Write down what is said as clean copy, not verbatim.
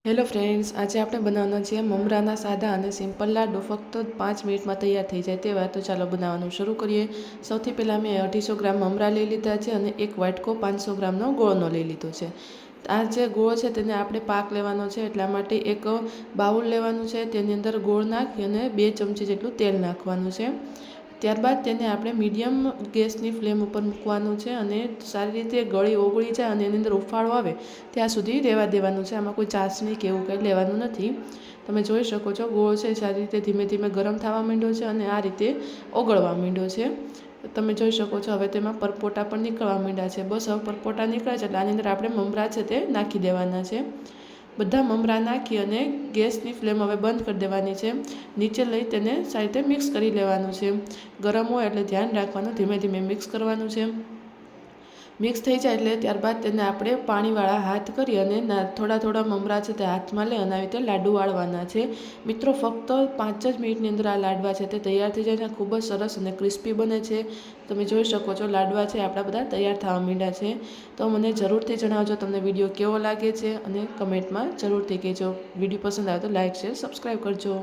Hello friends, આજે આપણે બનાવવાના છે મમરાના સાદા અને સિમ્પલ લાડુ. ફક્ત 5 મિનિટમાં તૈયાર થઈ જાય તેવા. તો ચાલો બનાવવાનું શરૂ કરીએ. સૌથી પહેલાં મેં 250 ગ્રામ મમરા લઈ લીધા છે અને એક વાટકો 500 ગ્રામનો ગોળનો લઈ લીધો છે. આ જે ગોળ છે તેને આપણે પાક લેવાનો છે, એટલા માટે એક બાઉલ લેવાનું છે. તેની અંદર ગોળ નાખી અને 2 ચમચી જેટલું તેલ નાખવાનું છે. ત્યારબાદ તેને આપણે મીડિયમ ગેસની ફ્લેમ ઉપર મૂકવાનું છે અને સારી રીતે ગળી ઓગળી જાય અને એની અંદર ઉફાળો આવે ત્યાં સુધી રહેવા દેવાનું છે. આમાં કોઈ ચાસણી કે એવું કંઈ લેવાનું નથી. તમે જોઈ શકો છો ગોળ છે સારી રીતે ધીમે ધીમે ગરમ થવા માંડ્યો છે અને આ રીતે ઓગળવા માંડ્યો છે. તમે જોઈ શકો છો હવે તેમાં પરપોટા પણ નીકળવા માંડ્યા છે. બસ હવે પરપોટા નીકળે છે એટલે આની અંદર આપણે મમરા છે તે નાખી દેવાના છે. બધા મમરા નાખી અને ગેસની ફ્લેમ હવે બંધ કરી દેવાની છે. નીચે લઈ તેને સારી રીતે મિક્સ કરી લેવાનું છે. ગરમ હોય એટલે ધ્યાન રાખવાનું, ધીમે ધીમે મિક્સ કરવાનું છે. મિક્સ થઈ જાય એટલે ત્યારબાદ તેને આપણે પાણીવાળા હાથ કરી અને થોડા થોડા મમરા છે તે હાથમાં લઈ અને આવી રીતે લાડુ વાળવાના છે. મિત્રો, ફક્ત 5 જ મિનિટની અંદર આ લાડવા છે તે તૈયાર થઈ જાય છે. ખૂબ જ સરસ અને ક્રિસ્પી બને છે. તમે જોઈ શકો છો લાડવા છે આપણા બધા તૈયાર થવા માંડ્યા છે. તો મને જરૂરથી જણાવજો તમને વિડીયો કેવો લાગે છે અને કમેન્ટમાં જરૂરથી કહેજો. વિડીયો પસંદ આવે તો લાઇક, શેર, સબસ્ક્રાઈબ કરજો.